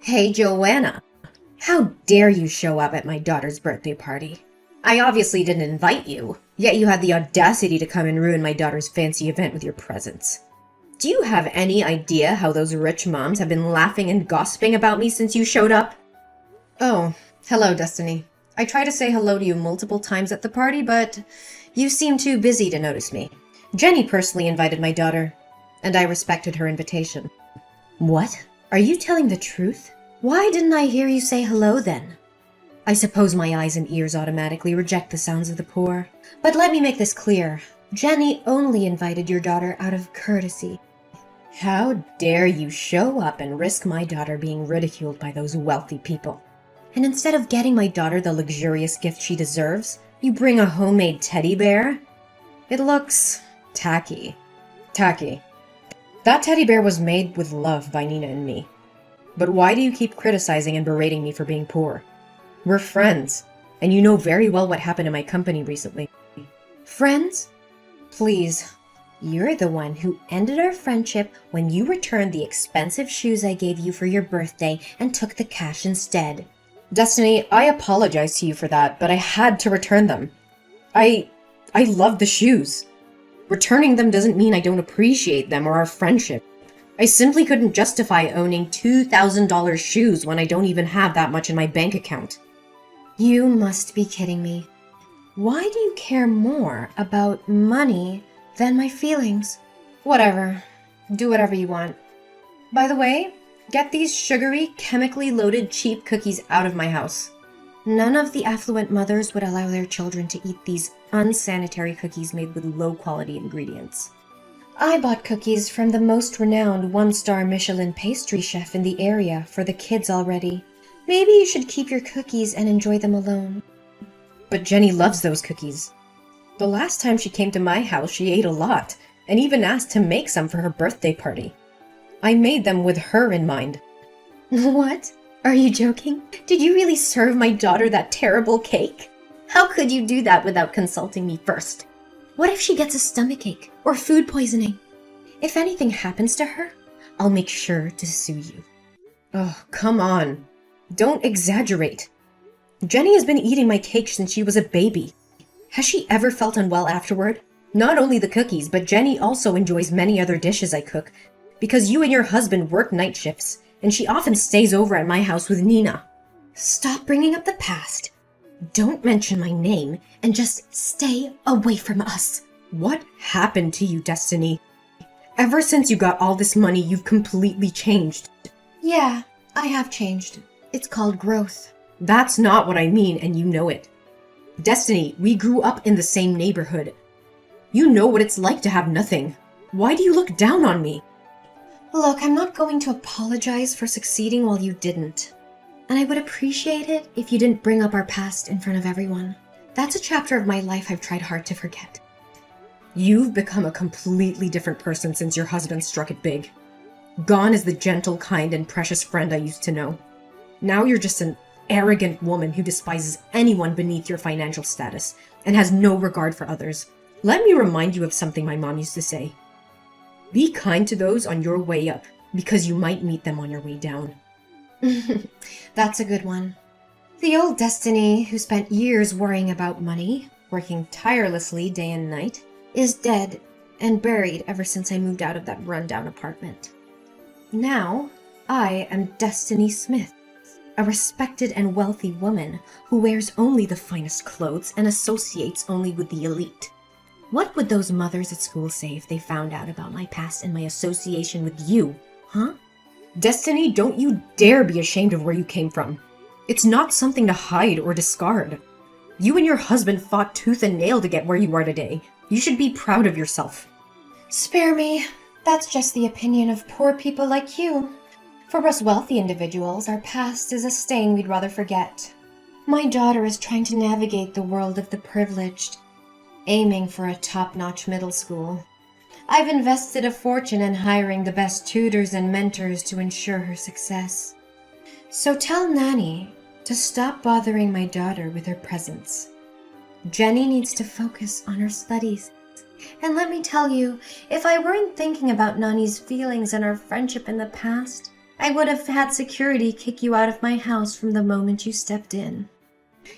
Hey, Joanna. How dare you show up at my daughter's birthday party? I obviously didn't invite you, yet you had the audacity to come and ruin my daughter's fancy event with your presence. Do you have any idea how those rich moms have been laughing and gossiping about me since you showed up? Oh, hello, Destiny. I tried to say hello to you multiple times at the party, but you seemed too busy to notice me. Jenny personally invited my daughter, and I respected her invitation. What? Are you telling the truth? Why didn't I hear you say hello then? I suppose my eyes and ears automatically reject the sounds of the poor. But let me make this clear. Jenny only invited your daughter out of courtesy. How dare you show up and risk my daughter being ridiculed by those wealthy people? And instead of getting my daughter the luxurious gift she deserves, you bring a homemade teddy bear? It looks tacky. Tacky. That teddy bear was made with love by Nina and me. But why do you keep criticizing and berating me for being poor? We're friends, and you know very well what happened in my company recently. Friends? Please. You're the one who ended our friendship when you returned the expensive shoes I gave you for your birthday and took the cash instead. Destiny, I apologize to you for that, but I had to return them. I love the shoes. Returning them doesn't mean I don't appreciate them or our friendship. I simply couldn't justify owning $2,000 shoes when I don't even have that much in my bank account. You must be kidding me. Why do you care more about money than my feelings? Whatever. Do whatever you want. By the way, get these sugary, chemically loaded cheap cookies out of my house. None of the affluent mothers would allow their children to eat these unsanitary cookies made with low-quality ingredients. I bought cookies from the most renowned one-star Michelin pastry chef in the area for the kids already. Maybe you should keep your cookies and enjoy them alone. But Jenny loves those cookies. The last time she came to my house, she ate a lot, and even asked to make some for her birthday party. I made them with her in mind. What? Are you joking? Did you really serve my daughter that terrible cake? How could you do that without consulting me first? What if she gets a stomachache or food poisoning? If anything happens to her, I'll make sure to sue you. Oh, come on. Don't exaggerate. Jenny has been eating my cake since she was a baby. Has she ever felt unwell afterward? Not only the cookies, but Jenny also enjoys many other dishes I cook, because you and your husband work night shifts, and she often stays over at my house with Nina. Stop bringing up the past. Don't mention my name, and just stay away from us. What happened to you, Destiny? Ever since you got all this money, you've completely changed. Yeah, I have changed. It's called growth. That's not what I mean, and you know it. Destiny, we grew up in the same neighborhood. You know what it's like to have nothing. Why do you look down on me? Look, I'm not going to apologize for succeeding while you didn't. And I would appreciate it if you didn't bring up our past in front of everyone. That's a chapter of my life I've tried hard to forget. You've become a completely different person since your husband struck it big. Gone is the gentle, kind, and precious friend I used to know. Now you're just an arrogant woman who despises anyone beneath your financial status and has no regard for others. Let me remind you of something my mom used to say. Be kind to those on your way up, because you might meet them on your way down. That's a good one. The old Destiny, who spent years worrying about money, working tirelessly day and night, is dead and buried ever since I moved out of that rundown apartment. Now, I am Destiny Smith, a respected and wealthy woman who wears only the finest clothes and associates only with the elite. What would those mothers at school say if they found out about my past and my association with you, huh? Destiny, don't you dare be ashamed of where you came from. It's not something to hide or discard. You and your husband fought tooth and nail to get where you are today. You should be proud of yourself. Spare me. That's just the opinion of poor people like you. For us wealthy individuals, our past is a stain we'd rather forget. My daughter is trying to navigate the world of the privileged, aiming for a top-notch middle school. I've invested a fortune in hiring the best tutors and mentors to ensure her success. So tell Nanny to stop bothering my daughter with her presence. Jenny needs to focus on her studies. And let me tell you, if I weren't thinking about Nani's feelings and our friendship in the past, I would have had security kick you out of my house from the moment you stepped in.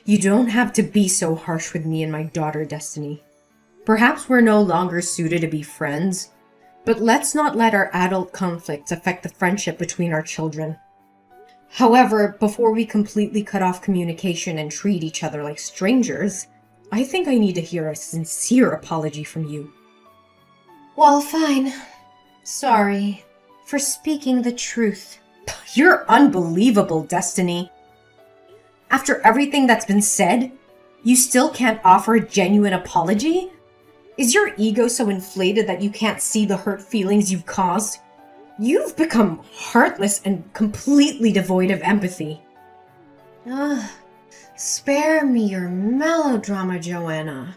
You don't have to be so harsh with me and my daughter, Destiny. Perhaps we're no longer suited to be friends, but let's not let our adult conflicts affect the friendship between our children. However, before we completely cut off communication and treat each other like strangers, I think I need to hear a sincere apology from you. Well, fine. Sorry for speaking the truth. You're unbelievable, Destiny. After everything that's been said, you still can't offer a genuine apology? Is your ego so inflated that you can't see the hurt feelings you've caused? You've become heartless and completely devoid of empathy. Ugh, spare me your melodrama, Joanna.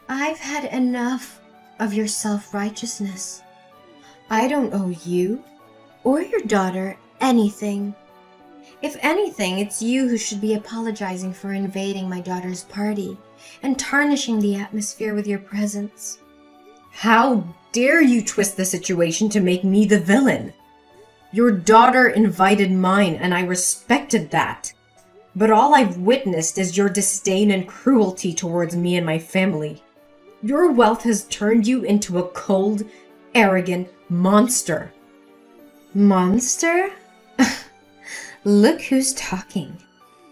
I've had enough of your self-righteousness. I don't owe you or your daughter anything. If anything, it's you who should be apologizing for invading my daughter's party and tarnishing the atmosphere with your presence. How dare you twist the situation to make me the villain? Your daughter invited mine, and I respected that. But all I've witnessed is your disdain and cruelty towards me and my family. Your wealth has turned you into a cold, arrogant monster. Monster? Look who's talking.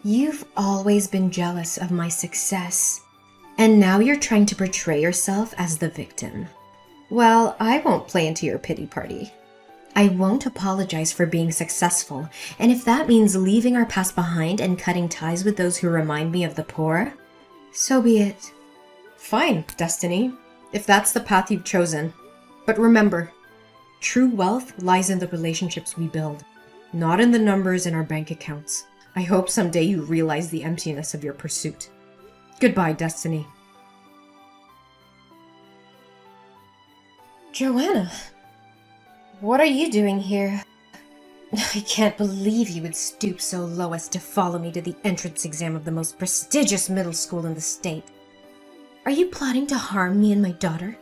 You've always been jealous of my success, and now you're trying to portray yourself as the victim. Well, I won't play into your pity party. I won't apologize for being successful, and if that means leaving our past behind and cutting ties with those who remind me of the poor, so be it. Fine, Destiny, if that's the path you've chosen. But remember, true wealth lies in the relationships we build, not in the numbers in our bank accounts. I hope someday you realize the emptiness of your pursuit. Goodbye, Destiny. Joanna, what are you doing here? I can't believe you would stoop so low as to follow me to the entrance exam of the most prestigious middle school in the state. Are you plotting to harm me and my daughter?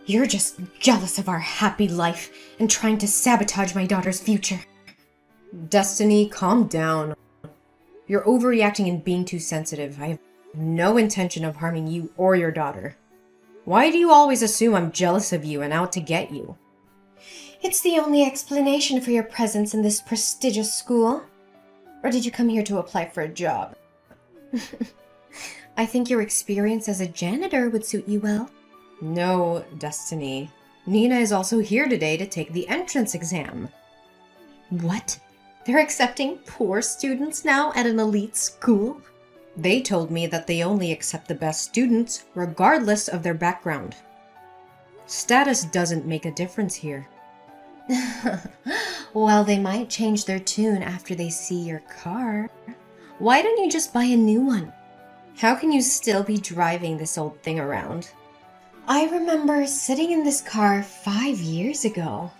You're just jealous of our happy life and trying to sabotage my daughter's future. Destiny, calm down. You're overreacting and being too sensitive. I have no intention of harming you or your daughter. Why do you always assume I'm jealous of you and out to get you? It's the only explanation for your presence in this prestigious school. Or did you come here to apply for a job? I think your experience as a janitor would suit you well. No, Destiny. Nina is also here today to take the entrance exam. What? They're accepting poor students now at an elite school? They told me that they only accept the best students, regardless of their background. Status doesn't make a difference here. Well, they might change their tune after they see your car. Why don't you just buy a new one? How can you still be driving this old thing around? I remember sitting in this car 5 years ago.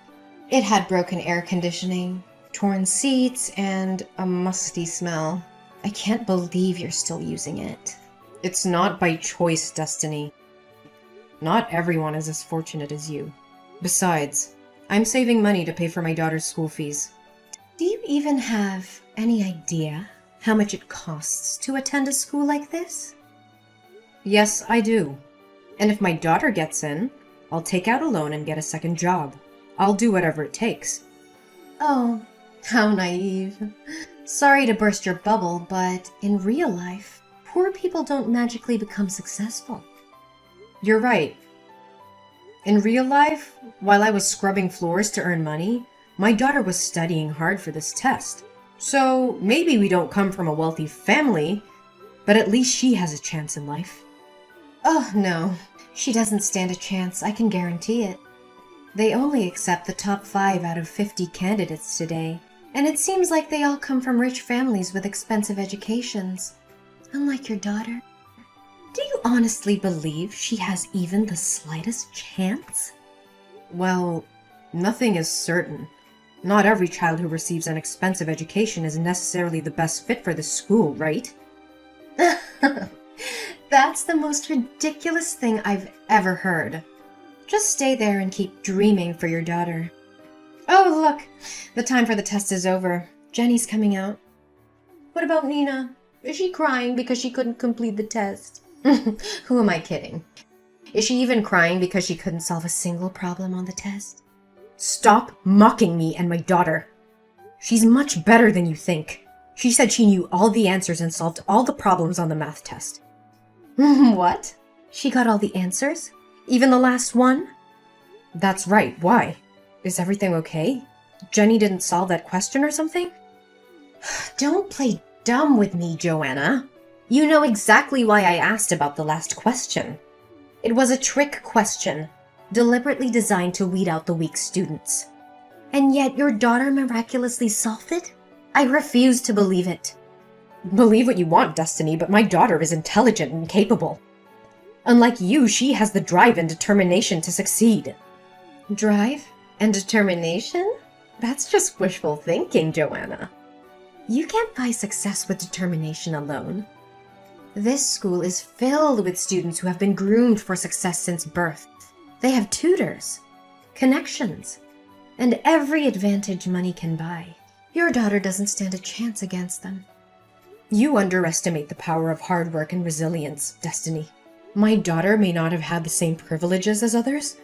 It had broken air conditioning, torn seats, and a musty smell. I can't believe you're still using it. It's not by choice, Destiny. Not everyone is as fortunate as you. Besides, I'm saving money to pay for my daughter's school fees. Do you even have any idea how much it costs to attend a school like this? Yes, I do. And if my daughter gets in, I'll take out a loan and get a second job. I'll do whatever it takes. Oh, how naive. Sorry to burst your bubble, but in real life, poor people don't magically become successful. You're right. In real life, while I was scrubbing floors to earn money, my daughter was studying hard for this test. So maybe we don't come from a wealthy family, but at least she has a chance in life. Oh, no. She doesn't stand a chance, I can guarantee it. They only accept the top 5 out of 50 candidates today, and it seems like they all come from rich families with expensive educations. Unlike your daughter. Do you honestly believe she has even the slightest chance? Well, nothing is certain. Not every child who receives an expensive education is necessarily the best fit for the school, right? That's the most ridiculous thing I've ever heard. Just stay there and keep dreaming for your daughter. Oh, look! The time for the test is over. Jenny's coming out. What about Nina? Is she crying because she couldn't complete the test? Who am I kidding? Is she even crying because she couldn't solve a single problem on the test? Stop mocking me and my daughter. She's much better than you think. She said she knew all the answers and solved all the problems on the math test. What? She got all the answers? Even the last one? That's right. Why? Is everything okay? Jenny didn't solve that question or something? Don't play dumb with me, Joanna. You know exactly why I asked about the last question. It was a trick question, deliberately designed to weed out the weak students. And yet your daughter miraculously solved it? I refuse to believe it. Believe what you want, Destiny, but my daughter is intelligent and capable. Unlike you, she has the drive and determination to succeed. Drive and determination? That's just wishful thinking, Joanna. You can't buy success with determination alone. This school is filled with students who have been groomed for success since birth. They have tutors, connections, and every advantage money can buy. Your daughter doesn't stand a chance against them. You underestimate the power of hard work and resilience, Destiny. My daughter may not have had the same privileges as others,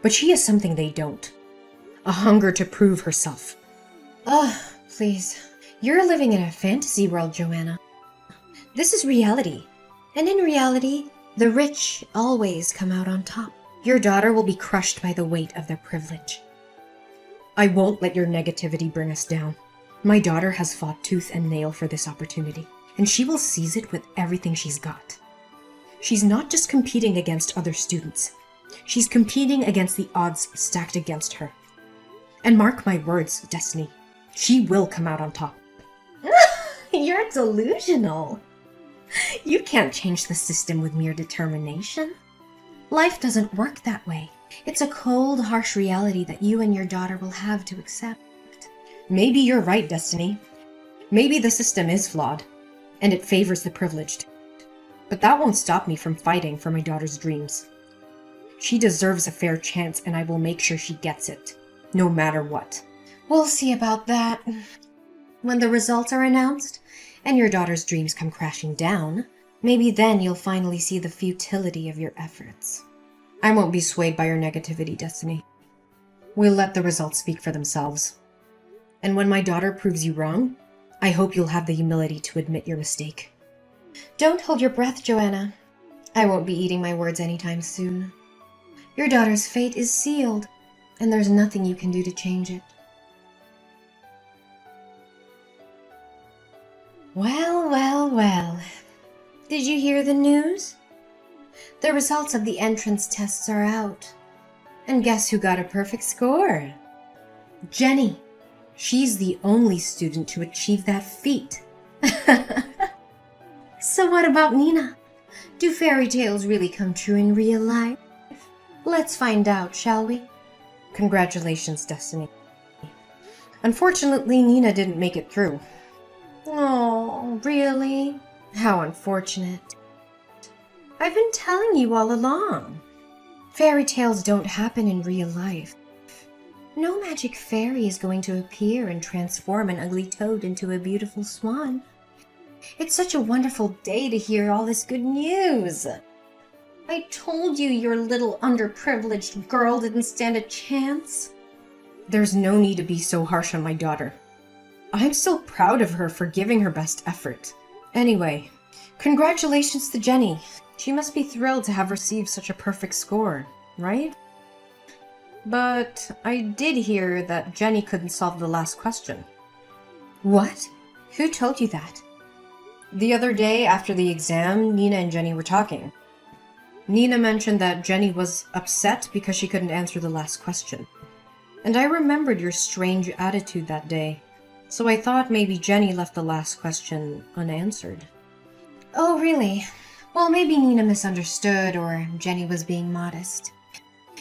but she has something they don't. A hunger to prove herself. Ugh, please. You're living in a fantasy world, Joanna. This is reality. And in reality, the rich always come out on top. Your daughter will be crushed by the weight of their privilege. I won't let your negativity bring us down. My daughter has fought tooth and nail for this opportunity, and she will seize it with everything she's got. She's not just competing against other students. She's competing against the odds stacked against her. And mark my words, Destiny, she will come out on top. You're delusional. You can't change the system with mere determination. Life doesn't work that way. It's a cold, harsh reality that you and your daughter will have to accept. Maybe you're right, Destiny. Maybe the system is flawed, and it favors the privileged. But that won't stop me from fighting for my daughter's dreams. She deserves a fair chance, and I will make sure she gets it, no matter what. We'll see about that. When the results are announced, and your daughter's dreams come crashing down, maybe then you'll finally see the futility of your efforts. I won't be swayed by your negativity, Destiny. We'll let the results speak for themselves. And when my daughter proves you wrong, I hope you'll have the humility to admit your mistake. Don't hold your breath, Joanna. I won't be eating my words anytime soon. Your daughter's fate is sealed, and there's nothing you can do to change it. Well, well, well. Did you hear the news? The results of the entrance tests are out. And guess who got a perfect score? Jenny. She's the only student to achieve that feat. So what about Nina? Do fairy tales really come true in real life? Let's find out, shall we? Congratulations, Destiny. Unfortunately, Nina didn't make it through. Oh, really? How unfortunate. I've been telling you all along. Fairy tales don't happen in real life. No magic fairy is going to appear and transform an ugly toad into a beautiful swan. It's such a wonderful day to hear all this good news. I told you your little underprivileged girl didn't stand a chance. There's no need to be so harsh on my daughter. I'm so proud of her for giving her best effort. Anyway, congratulations to Jenny. She must be thrilled to have received such a perfect score, right? But I did hear that Jenny couldn't solve the last question. What? Who told you that? The other day after the exam, Nina and Jenny were talking. Nina mentioned that Jenny was upset because she couldn't answer the last question. And I remembered your strange attitude that day, so I thought maybe Jenny left the last question unanswered. Oh, really? Well, maybe Nina misunderstood, or Jenny was being modest.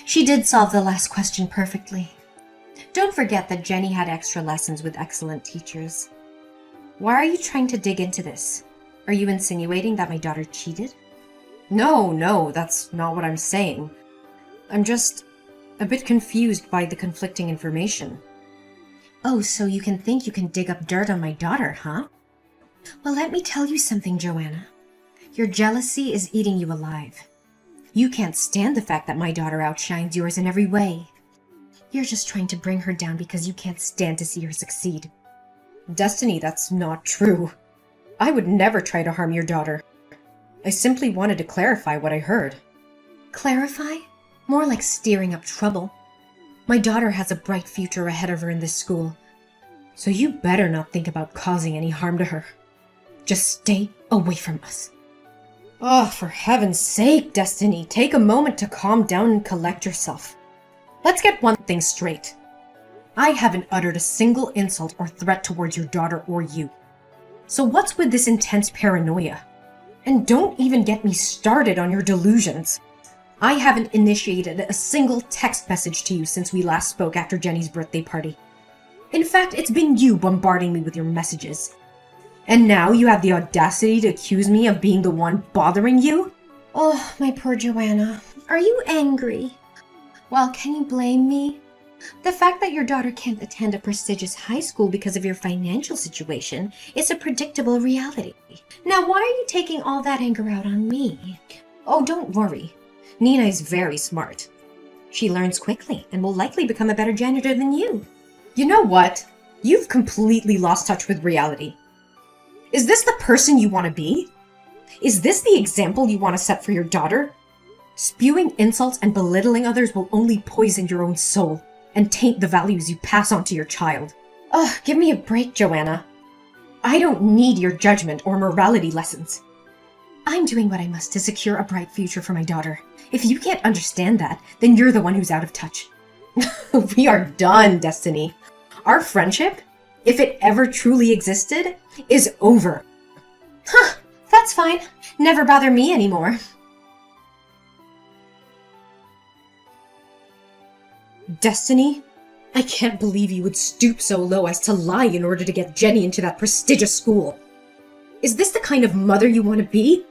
She did solve the last question perfectly. Don't forget that Jenny had extra lessons with excellent teachers. Why are you trying to dig into this? Are you insinuating that my daughter cheated? No, that's not what I'm saying. I'm just... a bit confused by the conflicting information. Oh, so you think you can dig up dirt on my daughter, huh? Well, let me tell you something, Joanna. Your jealousy is eating you alive. You can't stand the fact that my daughter outshines yours in every way. You're just trying to bring her down because you can't stand to see her succeed. Destiny, that's not true. I would never try to harm your daughter. I simply wanted to clarify what I heard. Clarify? More like stirring up trouble. My daughter has a bright future ahead of her in this school, so you better not think about causing any harm to her. Just stay away from us. Oh, for heaven's sake, Destiny, take a moment to calm down and collect yourself. Let's get one thing straight. I haven't uttered a single insult or threat towards your daughter or you. So what's with this intense paranoia? And don't even get me started on your delusions. I haven't initiated a single text message to you since we last spoke after Jenny's birthday party. In fact, it's been you bombarding me with your messages. And now you have the audacity to accuse me of being the one bothering you? Oh, my poor Joanna. Are you angry? Well, can you blame me? The fact that your daughter can't attend a prestigious high school because of your financial situation is a predictable reality. Now, why are you taking all that anger out on me? Oh, don't worry. Nina is very smart. She learns quickly and will likely become a better janitor than you. You know what? You've completely lost touch with reality. Is this the person you want to be? Is this the example you want to set for your daughter? Spewing insults and belittling others will only poison your own soul and taint the values you pass on to your child. Ugh, give me a break, Joanna. I don't need your judgment or morality lessons. I'm doing what I must to secure a bright future for my daughter. If you can't understand that, then you're the one who's out of touch. We are done, Destiny. Our friendship, if it ever truly existed, is over. Huh, that's fine. Never bother me anymore. Destiny? I can't believe you would stoop so low as to lie in order to get Jenny into that prestigious school. Is this the kind of mother you want to be?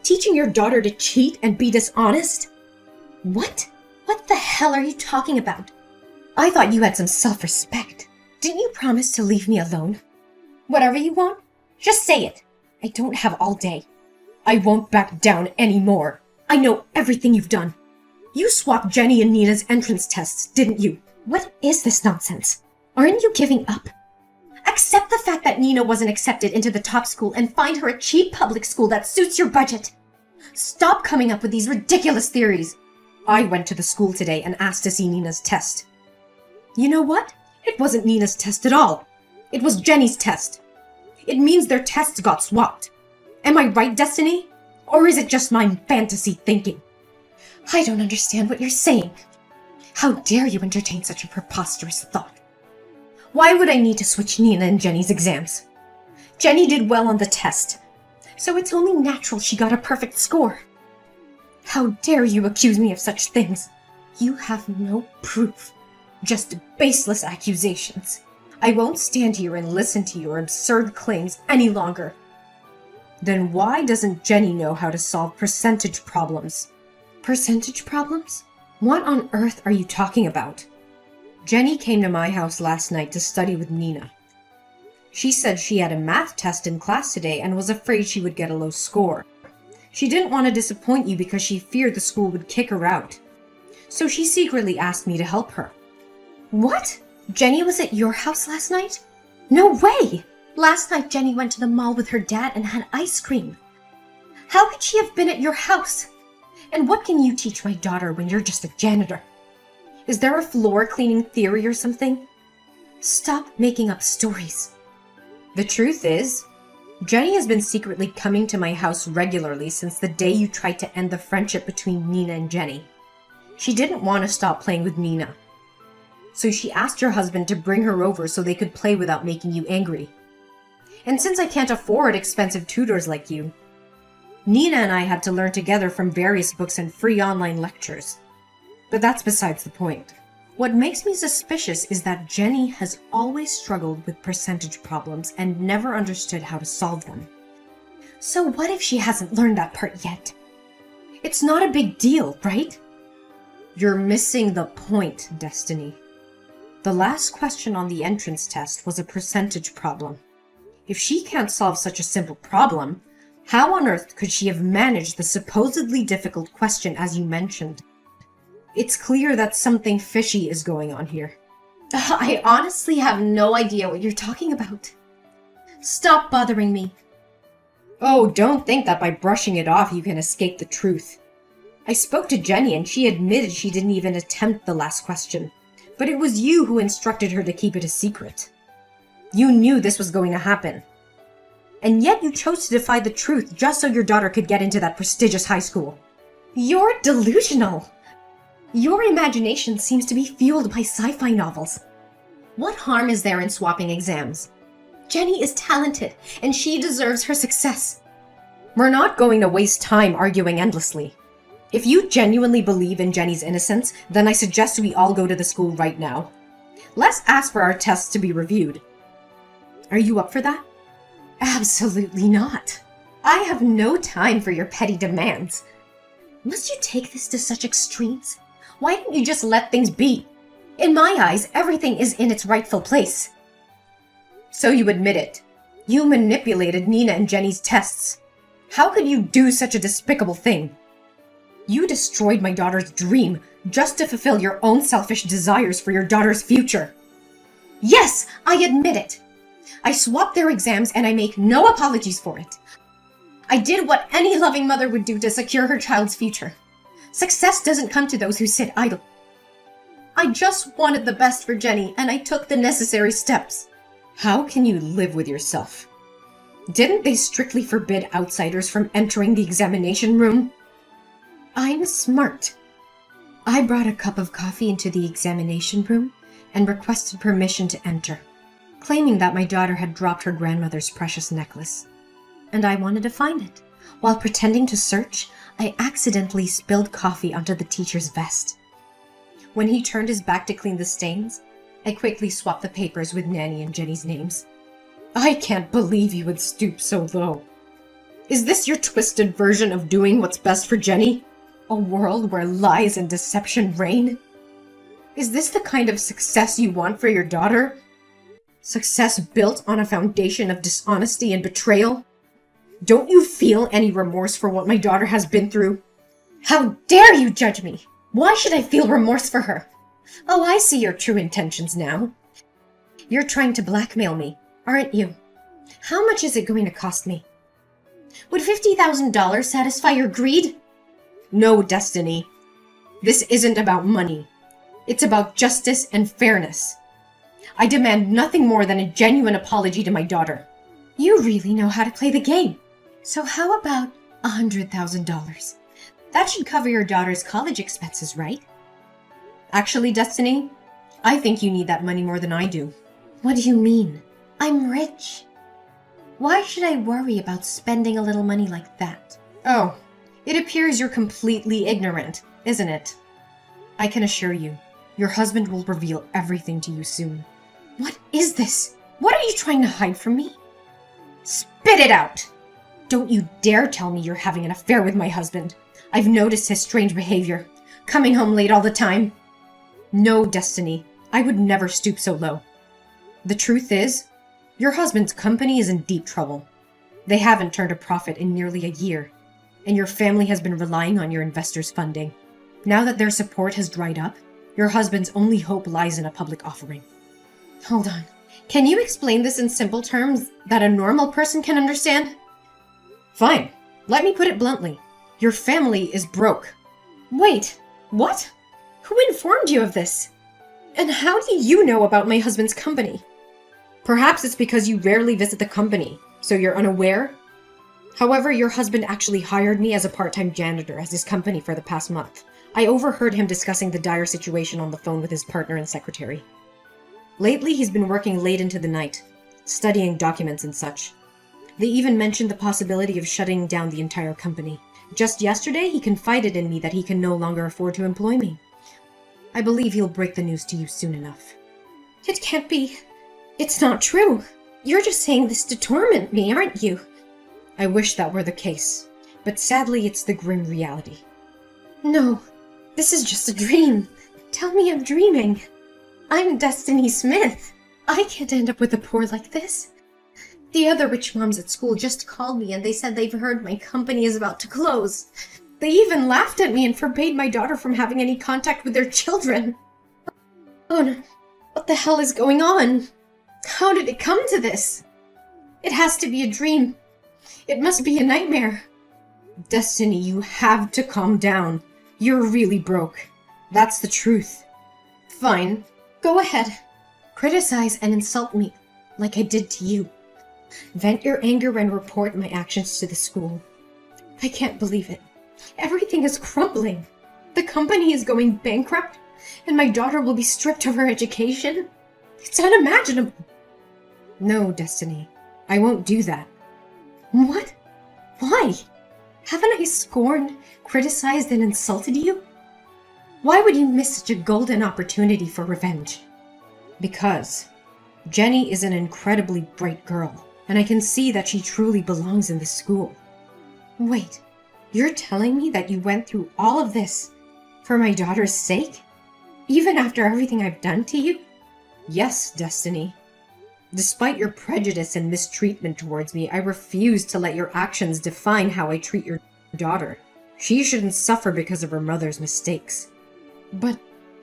Teaching your daughter to cheat and be dishonest? What? What the hell are you talking about? I thought you had some self-respect. Didn't you promise to leave me alone? Whatever you want, just say it. I don't have all day. I won't back down anymore. I know everything you've done. You swapped Jenny and Nina's entrance tests, didn't you? What is this nonsense? Aren't you giving up? Accept the fact that Nina wasn't accepted into the top school and find her a cheap public school that suits your budget. Stop coming up with these ridiculous theories. I went to the school today and asked to see Nina's test. You know what? It wasn't Nina's test at all. It was Jenny's test. It means their tests got swapped. Am I right, Destiny? Or is it just my fantasy thinking? I don't understand what you're saying. How dare you entertain such a preposterous thought? Why would I need to switch Nina and Jenny's exams? Jenny did well on the test, so it's only natural she got a perfect score. How dare you accuse me of such things? You have no proof, just baseless accusations. I won't stand here and listen to your absurd claims any longer. Then why doesn't Jenny know how to solve percentage problems? Percentage problems? What on earth are you talking about? Jenny came to my house last night to study with Nina. She said she had a math test in class today and was afraid she would get a low score. She didn't want to disappoint you because she feared the school would kick her out. So she secretly asked me to help her. What? Jenny was at your house last night? No way! Last night Jenny went to the mall with her dad and had ice cream. How could she have been at your house? And what can you teach my daughter when you're just a janitor? Is there a floor cleaning theory or something? Stop making up stories. The truth is, Jenny has been secretly coming to my house regularly since the day you tried to end the friendship between Nina and Jenny. She didn't want to stop playing with Nina. So she asked her husband to bring her over so they could play without making you angry. And since I can't afford expensive tutors like you, Nina and I had to learn together from various books and free online lectures. But that's besides the point. What makes me suspicious is that Jenny has always struggled with percentage problems and never understood how to solve them. So what if she hasn't learned that part yet? It's not a big deal, right? You're missing the point, Destiny. The last question on the entrance test was a percentage problem. If she can't solve such a simple problem, how on earth could she have managed the supposedly difficult question as you mentioned? It's clear that something fishy is going on here. I honestly have no idea what you're talking about. Stop bothering me. Oh, don't think that by brushing it off you can escape the truth. I spoke to Jenny and she admitted she didn't even attempt the last question. But it was you who instructed her to keep it a secret. You knew this was going to happen. And yet you chose to defy the truth just so your daughter could get into that prestigious high school. You're delusional. Your imagination seems to be fueled by sci-fi novels. What harm is there in swapping exams? Jenny is talented, and she deserves her success. We're not going to waste time arguing endlessly. If you genuinely believe in Jenny's innocence, then I suggest we all go to the school right now. Let's ask for our tests to be reviewed. Are you up for that? Absolutely not. I have no time for your petty demands. Must you take this to such extremes? Why don't you just let things be? In my eyes, everything is in its rightful place. So you admit it. You manipulated Nina and Jenny's tests. How could you do such a despicable thing? You destroyed my daughter's dream just to fulfill your own selfish desires for your daughter's future. Yes, I admit it. I swapped their exams and I make no apologies for it. I did what any loving mother would do to secure her child's future. Success doesn't come to those who sit idle. I just wanted the best for Jenny and I took the necessary steps. How can you live with yourself? Didn't they strictly forbid outsiders from entering the examination room? I'm smart. I brought a cup of coffee into the examination room and requested permission to enter, claiming that my daughter had dropped her grandmother's precious necklace. And I wanted to find it. While pretending to search, I accidentally spilled coffee onto the teacher's vest. When he turned his back to clean the stains, I quickly swapped the papers with Nanny and Jenny's names. I can't believe you would stoop so low. Is this your twisted version of doing what's best for Jenny? A world where lies and deception reign? Is this the kind of success you want for your daughter? Success built on a foundation of dishonesty and betrayal? Don't you feel any remorse for what my daughter has been through? How dare you judge me? Why should I feel remorse for her? Oh, I see your true intentions now. You're trying to blackmail me, aren't you? How much is it going to cost me? Would $50,000 satisfy your greed? No, Destiny. This isn't about money. It's about justice and fairness. I demand nothing more than a genuine apology to my daughter. You really know how to play the game. So how about $100,000? That should cover your daughter's college expenses, right? Actually, Destiny, I think you need that money more than I do. What do you mean? I'm rich. Why should I worry about spending a little money like that? Oh, it appears you're completely ignorant, isn't it? I can assure you, your husband will reveal everything to you soon. What is this? What are you trying to hide from me? Spit it out! Don't you dare tell me you're having an affair with my husband. I've noticed his strange behavior, coming home late all the time. No, Destiny, I would never stoop so low. The truth is, your husband's company is in deep trouble. They haven't turned a profit in nearly a year, and your family has been relying on your investors' funding. Now that their support has dried up, your husband's only hope lies in a public offering. Hold on. Can you explain this in simple terms that a normal person can understand? Fine. Let me put it bluntly. Your family is broke. Wait, what? Who informed you of this? And how do you know about my husband's company? Perhaps it's because you rarely visit the company, so you're unaware? However, your husband actually hired me as a part-time janitor at his company for the past month. I overheard him discussing the dire situation on the phone with his partner and secretary. Lately, he's been working late into the night, studying documents and such. They even mentioned the possibility of shutting down the entire company. Just yesterday, he confided in me that he can no longer afford to employ me. I believe he'll break the news to you soon enough. It can't be. It's not true. You're just saying this to torment me, aren't you? I wish that were the case, but sadly it's the grim reality. No, This is just a dream. Tell me I'm dreaming. I'm Destiny Smith. I can't end up with a poor like this. The other rich moms at school just called me and they said they've heard my company is about to close. They even laughed at me and forbade my daughter from having any contact with their children. Oh no, what the hell is going on? How did it come to this? It has to be a dream. It must be a nightmare. Destiny, you have to calm down. You're really broke. That's the truth. Fine, go ahead. Criticize and insult me, like I did to you. Vent your anger and report my actions to the school. I can't believe it. Everything is crumbling. The company is going bankrupt, and my daughter will be stripped of her education. It's unimaginable. No, Destiny. I won't do that. What? Why? Haven't I scorned, criticized, and insulted you? Why would you miss such a golden opportunity for revenge? Because Jenny is an incredibly bright girl, and I can see that she truly belongs in this school. Wait, you're telling me that you went through all of this for my daughter's sake? Even after everything I've done to you? Yes, Destiny. Despite your prejudice and mistreatment towards me, I refuse to let your actions define how I treat your daughter. She shouldn't suffer because of her mother's mistakes. But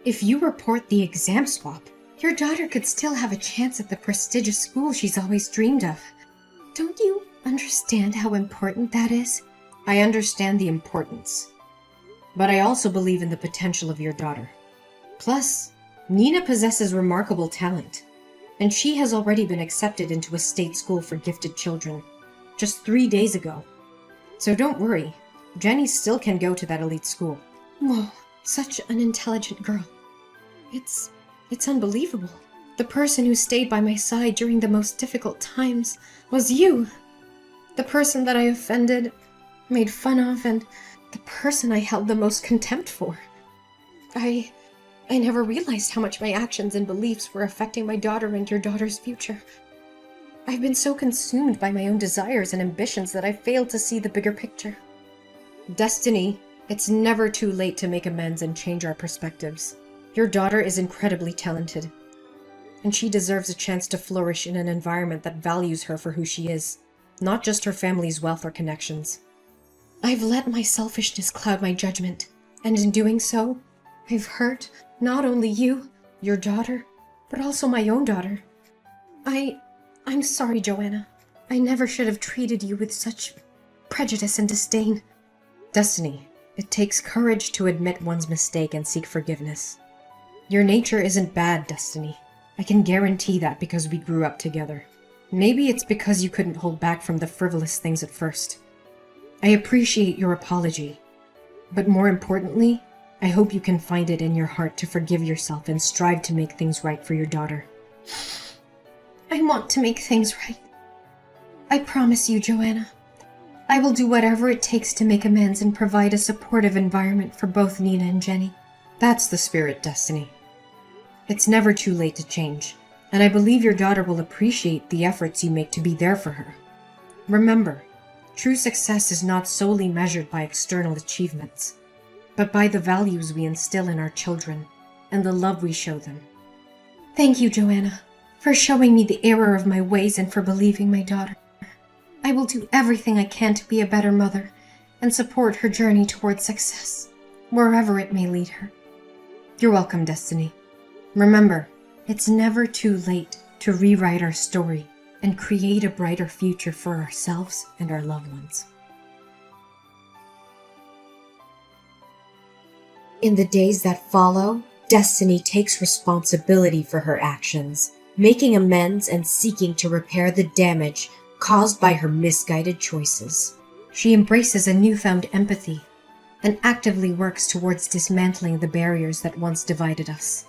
if you report the exam swap, your daughter could still have a chance at the prestigious school she's always dreamed of. Don't you understand how important that is? I understand the importance. But I also believe in the potential of your daughter. Plus, Nina possesses remarkable talent, and she has already been accepted into a state school for gifted children, just 3 days ago. So don't worry, Jenny still can go to that elite school. Whoa, such an intelligent girl. It's unbelievable. The person who stayed by my side during the most difficult times was you. The person that I offended, made fun of, and the person I held the most contempt for. I never realized how much my actions and beliefs were affecting my daughter and your daughter's future. I've been so consumed by my own desires and ambitions that I failed to see the bigger picture. Destiny, it's never too late to make amends and change our perspectives. Your daughter is incredibly talented, and she deserves a chance to flourish in an environment that values her for who she is, not just her family's wealth or connections. I've let my selfishness cloud my judgment, and in doing so, I've hurt not only you, your daughter, but also my own daughter. I'm sorry, Joanna. I never should have treated you with such prejudice and disdain. Destiny, it takes courage to admit one's mistake and seek forgiveness. Your nature isn't bad, Destiny. I can guarantee that because we grew up together. Maybe it's because you couldn't hold back from the frivolous things at first. I appreciate your apology, but more importantly, I hope you can find it in your heart to forgive yourself and strive to make things right for your daughter. I want to make things right. I promise you, Joanna. I will do whatever it takes to make amends and provide a supportive environment for both Nina and Jenny. That's the spirit, Destiny. It's never too late to change, and I believe your daughter will appreciate the efforts you make to be there for her. Remember, true success is not solely measured by external achievements, but by the values we instill in our children and the love we show them. Thank you, Joanna, for showing me the error of my ways and for believing my daughter. I will do everything I can to be a better mother and support her journey towards success, wherever it may lead her. You're welcome, Destiny. Remember, it's never too late to rewrite our story and create a brighter future for ourselves and our loved ones. In the days that follow, Destiny takes responsibility for her actions, making amends and seeking to repair the damage caused by her misguided choices. She embraces a newfound empathy and actively works towards dismantling the barriers that once divided us.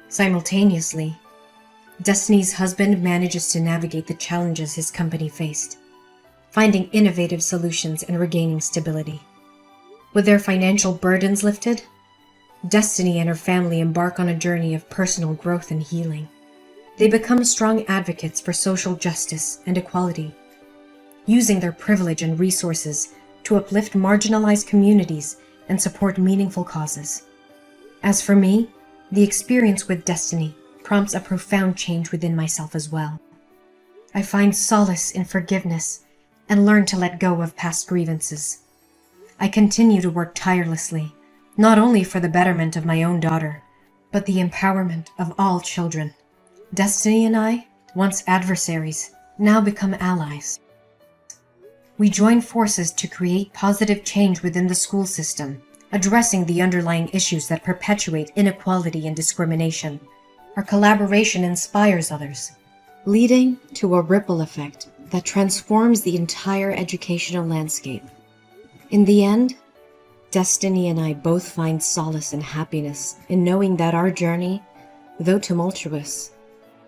Simultaneously, Destiny's husband manages to navigate the challenges his company faced, finding innovative solutions and regaining stability. With their financial burdens lifted, Destiny and her family embark on a journey of personal growth and healing. They become strong advocates for social justice and equality, using their privilege and resources to uplift marginalized communities and support meaningful causes. As for me, the experience with Destiny prompts a profound change within myself as well. I find solace in forgiveness and learn to let go of past grievances. I continue to work tirelessly, not only for the betterment of my own daughter, but the empowerment of all children. Destiny and I, once adversaries, now become allies. We join forces to create positive change within the school system, addressing the underlying issues that perpetuate inequality and discrimination. Our collaboration inspires others, leading to a ripple effect that transforms the entire educational landscape. In the end, Destiny and I both find solace and happiness in knowing that our journey, though tumultuous,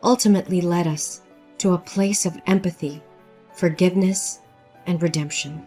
ultimately led us to a place of empathy, forgiveness, and redemption.